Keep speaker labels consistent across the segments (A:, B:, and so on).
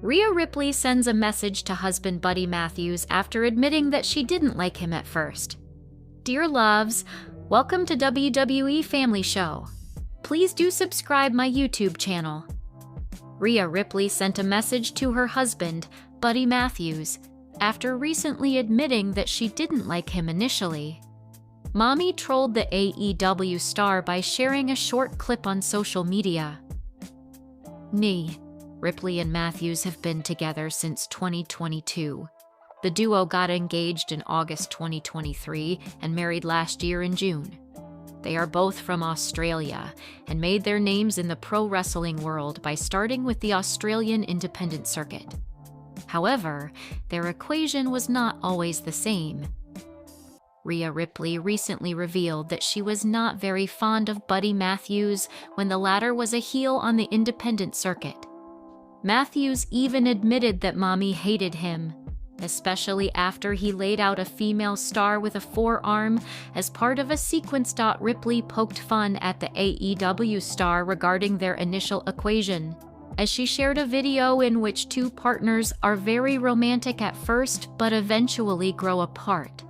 A: Rhea Ripley sends a message to husband Buddy Matthews after admitting that she didn't like him at first. "Dear loves, welcome to WWE Family Show. Please do subscribe my YouTube channel." Rhea Ripley sent a message to her husband, Buddy Matthews, after recently admitting that she didn't like him initially. Mommy trolled the AEW star by sharing a short clip on social media. Ripley and Matthews have been together since 2022. The duo got engaged in August 2023 and married last year in June. They are both from Australia and made their names in the pro wrestling world by starting with the Australian independent circuit. However, their equation was not always the same. Rhea Ripley recently revealed that she was not very fond of Buddy Matthews when the latter was a heel on the independent circuit. Matthews even admitted that Mommy hated him, especially after he laid out a female star with a forearm as part of a sequence. Ripley poked fun at the AEW star regarding their initial equation, as she shared a video in which two partners are very romantic at first but eventually grow apart.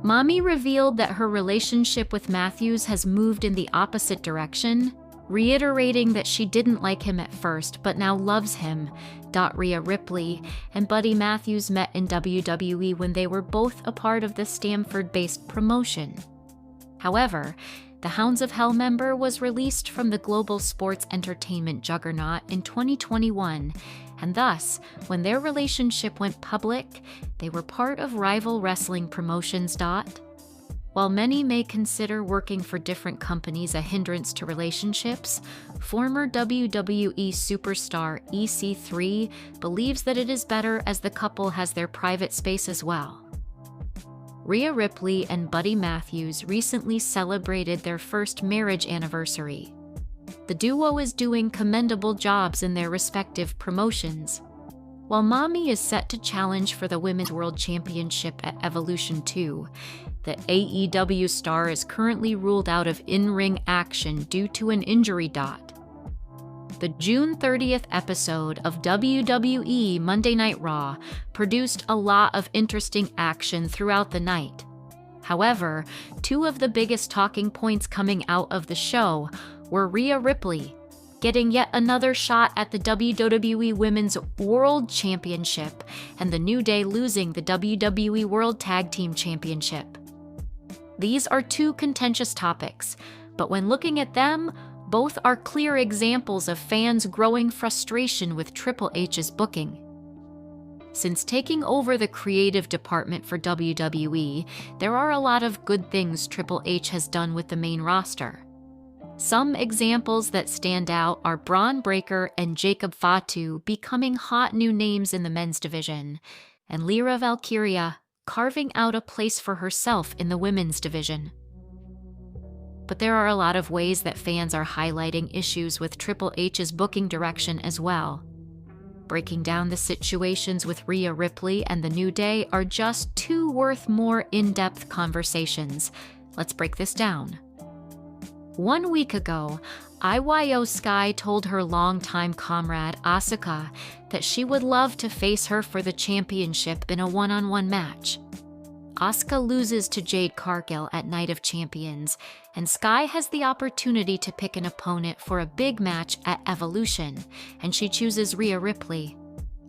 A: Mommy revealed that her relationship with Matthews has moved in the opposite direction, reiterating that she didn't like him at first but now loves him. Rhea Ripley and Buddy Matthews met in WWE when they were both a part of the Stamford-based promotion. However, the Hounds of Hell member was released from the global sports entertainment juggernaut in 2021, and thus, when their relationship went public, they were part of rival wrestling promotions. While many may consider working for different companies a hindrance to relationships, former WWE superstar EC3 believes that it is better as the couple has their private space as well. Rhea Ripley and Buddy Matthews recently celebrated their first marriage anniversary. The duo is doing commendable jobs in their respective promotions. While Mommy is set to challenge for the Women's World Championship at Evolution 2, the AEW star is currently ruled out of in-ring action due to an injury. The June 30th episode of WWE Monday Night Raw produced a lot of interesting action throughout the night. However, two of the biggest talking points coming out of the show were Rhea Ripley getting yet another shot at the WWE Women's World Championship and the New Day losing the WWE World Tag Team Championship. These are two contentious topics, but when looking at them, both are clear examples of fans' growing frustration with Triple H's booking. Since taking over the creative department for WWE, there are a lot of good things Triple H has done with the main roster. Some examples that stand out are Braun Breaker and Jacob Fatu becoming hot new names in the men's division, and Lyra Valkyria carving out a place for herself in the women's division. But there are a lot of ways that fans are highlighting issues with Triple H's booking direction as well. Breaking down the situations with Rhea Ripley and the New Day are just two worth more in-depth conversations. Let's break this down. 1 week ago, IYO Sky told her longtime comrade Asuka that she would love to face her for the championship in a one-on-one match. Asuka loses to Jade Cargill at Night of Champions, and Sky has the opportunity to pick an opponent for a big match at Evolution, and she chooses Rhea Ripley,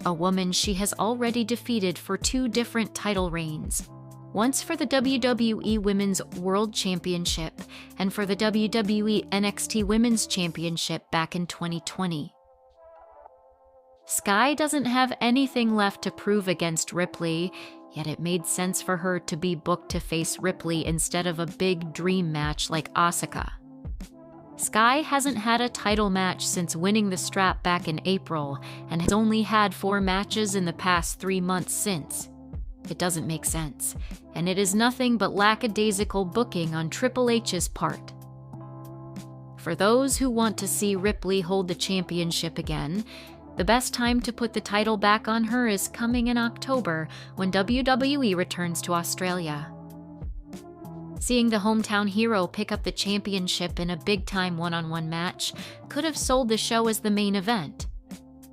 A: a woman she has already defeated for 2 different title reigns. Once for the WWE Women's World Championship and for the WWE NXT Women's Championship back in 2020. Sky doesn't have anything left to prove against Ripley, yet it made sense for her to be booked to face Ripley instead of a big dream match like Asuka. Sky hasn't had a title match since winning the strap back in April and has only had 4 matches in the past 3 months since. It doesn't make sense, and it is nothing but lackadaisical booking on Triple H's part. For those who want to see Ripley hold the championship again, the best time to put the title back on her is coming in October when WWE returns to Australia. Seeing the hometown hero pick up the championship in a big-time one-on-one match could have sold the show as the main event.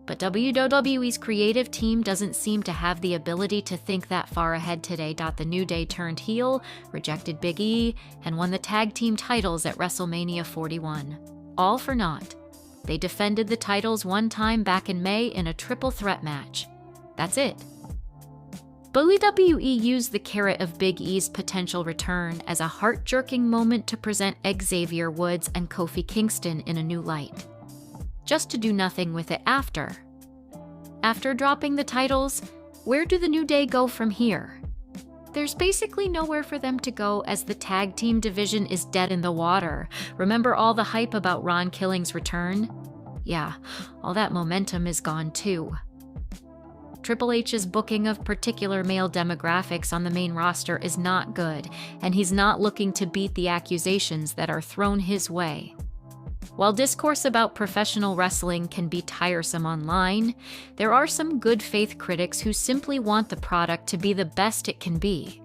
A: But WWE's creative team doesn't seem to have the ability to think that far ahead today. The New Day turned heel, rejected Big E, and won the tag team titles at WrestleMania 41. All for naught. They defended the titles one time back in May in a triple threat match. That's it. WWE used the carrot of Big E's potential return as a heart-jerking moment to present Xavier Woods and Kofi Kingston in a new light, just to do nothing with it after. After dropping the titles, where do the New Day go from here? There's basically nowhere for them to go, as the tag team division is dead in the water. Remember all the hype about Ron Killing's return? Yeah, all that momentum is gone too. Triple H's booking of particular male demographics on the main roster is not good, and he's not looking to beat the accusations that are thrown his way. While discourse about professional wrestling can be tiresome online, there are some good faith critics who simply want the product to be the best it can be.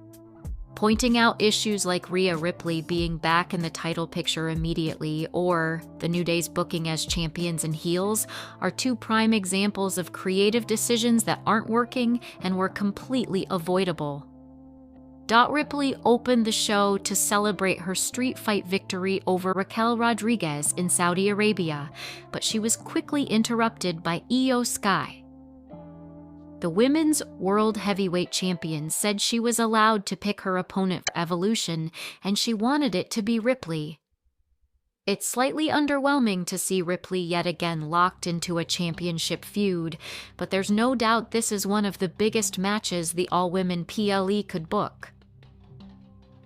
A: Pointing out issues like Rhea Ripley being back in the title picture immediately, or the New Day's booking as champions and heels, are two prime examples of creative decisions that aren't working and were completely avoidable. Ripley opened the show to celebrate her street fight victory over Raquel Rodriguez in Saudi Arabia, but she was quickly interrupted by Io Sky. The Women's World Heavyweight Champion said she was allowed to pick her opponent for Evolution, and she wanted it to be Ripley. It's slightly underwhelming to see Ripley yet again locked into a championship feud, but there's no doubt this is one of the biggest matches the all-women PLE could book.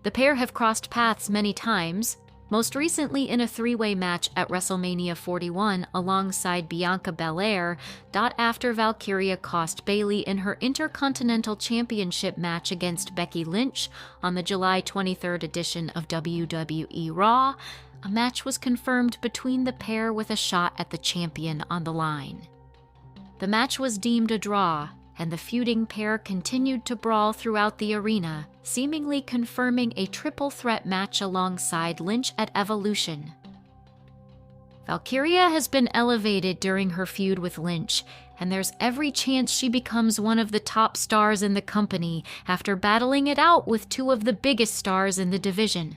A: The pair have crossed paths many times, most recently in a three-way match at WrestleMania 41 alongside Bianca Belair. After Valkyria cost Bayley in her Intercontinental Championship match against Becky Lynch on the July 23rd edition of WWE Raw, a match was confirmed between the pair with a shot at the champion on the line. The match was deemed a draw, and the feuding pair continued to brawl throughout the arena, seemingly confirming a triple threat match alongside Lynch at Evolution. Valkyria has been elevated during her feud with Lynch, and there's every chance she becomes one of the top stars in the company after battling it out with two of the biggest stars in the division.